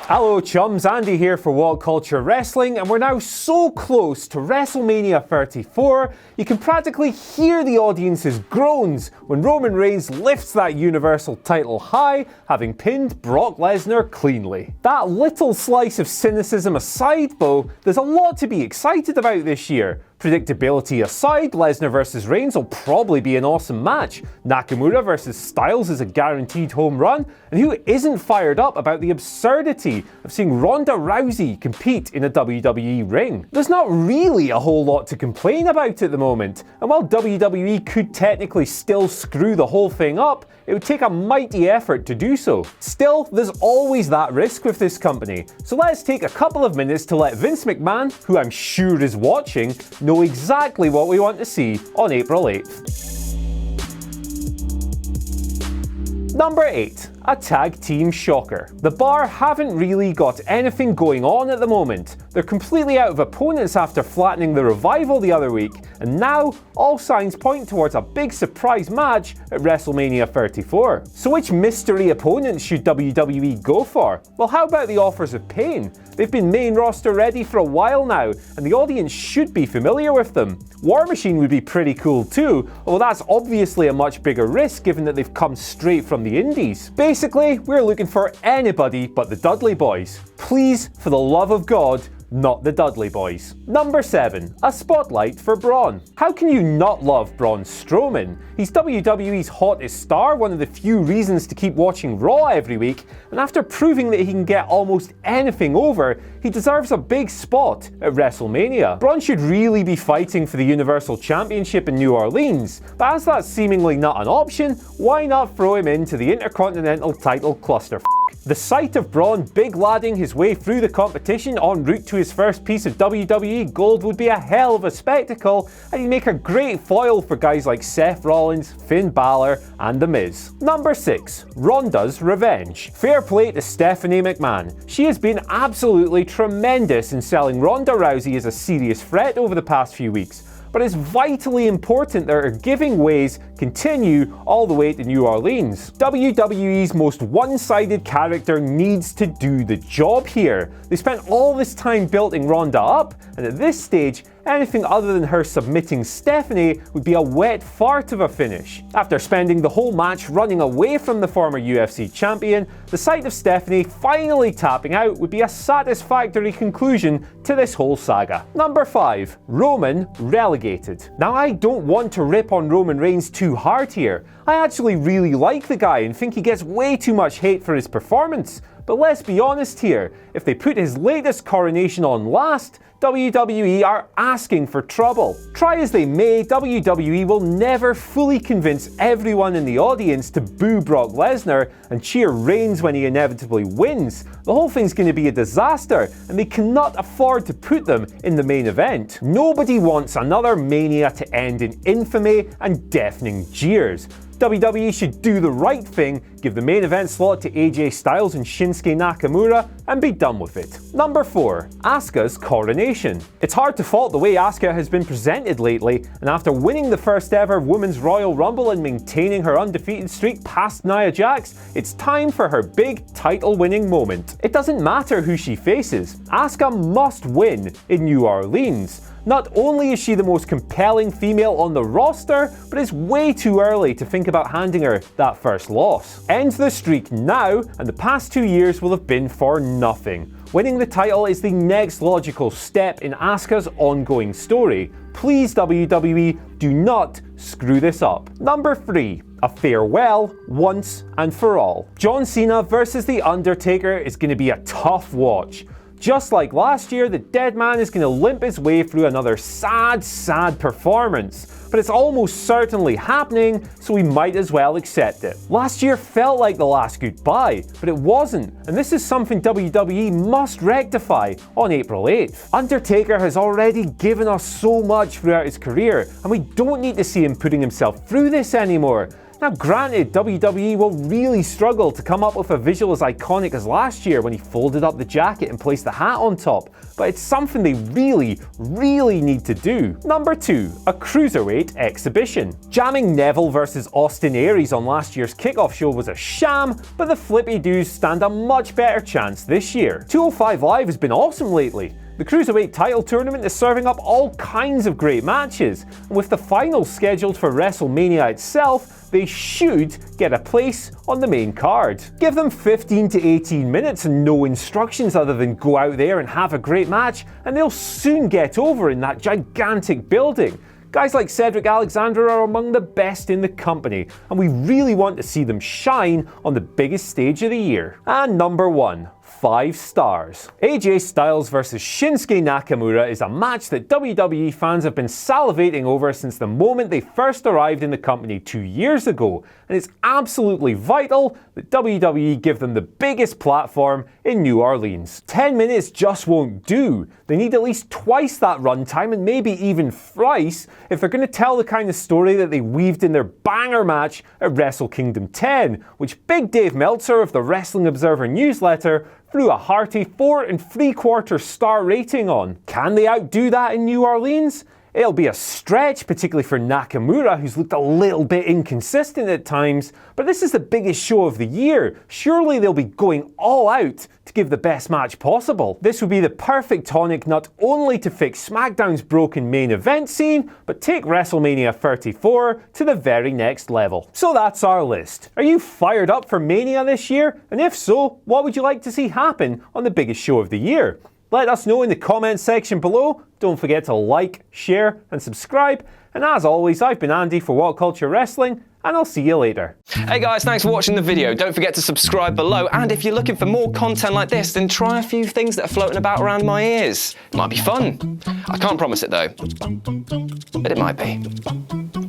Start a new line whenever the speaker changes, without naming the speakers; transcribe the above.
Hello chums, Andy here for What Culture Wrestling, and we're now so close to WrestleMania 34, you can practically hear the audience's groans when Roman Reigns lifts that Universal title high, having pinned Brock Lesnar cleanly. That little slice of cynicism aside though, there's a lot to be excited about this year. Predictability aside, Lesnar vs Reigns will probably be an awesome match. Nakamura vs Styles is a guaranteed home run, and who isn't fired up about the absurdity of seeing Ronda Rousey compete in a WWE ring? There's not really a whole lot to complain about at the moment, and while WWE could technically still screw the whole thing up, it would take a mighty effort to do so. Still, there's always that risk with this company, so let's take a couple of minutes to let Vince McMahon, who I'm sure is watching, know exactly what we want to see on April 8th. Number 8. A tag team shocker. The Bar haven't really got anything going on at the moment. They're completely out of opponents after flattening the Revival the other week, and now all signs point towards a big surprise match at WrestleMania 34. So which mystery opponents should WWE go for? Well, how about the Authors of Pain? They've been main roster ready for a while now, and the audience should be familiar with them. War Machine would be pretty cool too, although that's obviously a much bigger risk given that they've come straight from the indies. Basically, we're looking for anybody but the Dudley Boys. Please, for the love of God, not the Dudley Boys. Number 7. A spotlight for Braun. How can you not love Braun Strowman? He's WWE's hottest star, one of the few reasons to keep watching Raw every week, and after proving that he can get almost anything over, he deserves a big spot at WrestleMania. Braun should really be fighting for the Universal Championship in New Orleans, but as that's seemingly not an option, why not throw him into the Intercontinental title clusterfuck? The sight of Braun big ladding his way through the competition en route to his first piece of WWE gold would be a hell of a spectacle, and he'd make a great foil for guys like Seth Rollins, Finn Balor, and The Miz. Number 6. Ronda's revenge. Fair play to Stephanie McMahon. She has been absolutely tremendous in selling Ronda Rousey as a serious threat over the past few weeks. But it's vitally important that her giving ways continue all the way to New Orleans. WWE's most one-sided character needs to do the job here. They spent all this time building Ronda up, and at this stage, anything other than her submitting Stephanie would be a wet fart of a finish. After spending the whole match running away from the former UFC champion, the sight of Stephanie finally tapping out would be a satisfactory conclusion to this whole saga. Number 5. Roman relegated. Now, I don't want to rip on Roman Reigns too hard here. I actually really like the guy and think he gets way too much hate for his performance. But let's be honest here, if they put his latest coronation on last, WWE are asking for trouble. Try as they may, WWE will never fully convince everyone in the audience to boo Brock Lesnar and cheer Reigns when he inevitably wins. The whole thing's going to be a disaster, and they cannot afford to put them in the main event. Nobody wants another Mania to end in infamy and deafening jeers. WWE should do the right thing, give the main event slot to AJ Styles and Shinsuke Nakamura, and be done with it. Number 4. Asuka's coronation. It's hard to fault the way Asuka has been presented lately, and after winning the first ever Women's Royal Rumble and maintaining her undefeated streak past Nia Jax, it's time for her big title-winning moment. It doesn't matter who she faces, Asuka must win in New Orleans. Not only is she the most compelling female on the roster, but it's way too early to think about handing her that first loss. End the streak now, and the past 2 years will have been for nothing. Winning the title is the next logical step in Asuka's ongoing story. Please WWE, do not screw this up. Number 3. A farewell once and for all. John Cena versus The Undertaker is going to be a tough watch. Just like last year, the dead man is going to limp his way through another sad performance. But it's almost certainly happening, so we might as well accept it. Last year felt like the last goodbye, but it wasn't, and this is something WWE must rectify on April 8th. Undertaker has already given us so much throughout his career, and we don't need to see him putting himself through this anymore. Now granted, WWE will really struggle to come up with a visual as iconic as last year when he folded up the jacket and placed the hat on top, but it's something they really need to do. Number 2, a Cruiserweight exhibition. Jamming Neville versus Austin Aries on last year's kickoff show was a sham, but the Flippy Doos stand a much better chance this year. 205 Live has been awesome lately. The Cruiserweight title tournament is serving up all kinds of great matches, and with the finals scheduled for WrestleMania itself, they should get a place on the main card. Give them 15 to 18 minutes and no instructions other than go out there and have a great match, and they'll soon get over in that gigantic building. Guys like Cedric Alexander are among the best in the company, and we really want to see them shine on the biggest stage of the year. And number 1. 5 stars. AJ Styles vs Shinsuke Nakamura is a match that WWE fans have been salivating over since the moment they first arrived in the company 2 years ago, and it's absolutely vital that WWE give them the biggest platform in New Orleans. 10 minutes just won't do. They need at least twice that runtime and maybe even thrice if they're going to tell the kind of story that they weaved in their banger match at Wrestle Kingdom 10, which Big Dave Meltzer of the Wrestling Observer newsletter threw a hearty 4 3/4 star rating on. Can they outdo that in New Orleans? It'll be a stretch, particularly for Nakamura, who's looked a little bit inconsistent at times, but this is the biggest show of the year. Surely they'll be going all out to give the best match possible. This would be the perfect tonic not only to fix SmackDown's broken main event scene, but take WrestleMania 34 to the very next level. So that's our list. Are you fired up for Mania this year? And if so, what would you like to see happen on the biggest show of the year? Let us know in the comments section below. Don't forget to like, share and subscribe. And as always, I've been Andy for What Culture Wrestling, and I'll see you later.
Hey guys, thanks for watching the video. Don't forget to subscribe below, and if you're looking for more content like this, then try a few things that are floating about around my ears. It might be fun. I can't promise it though, but it might be.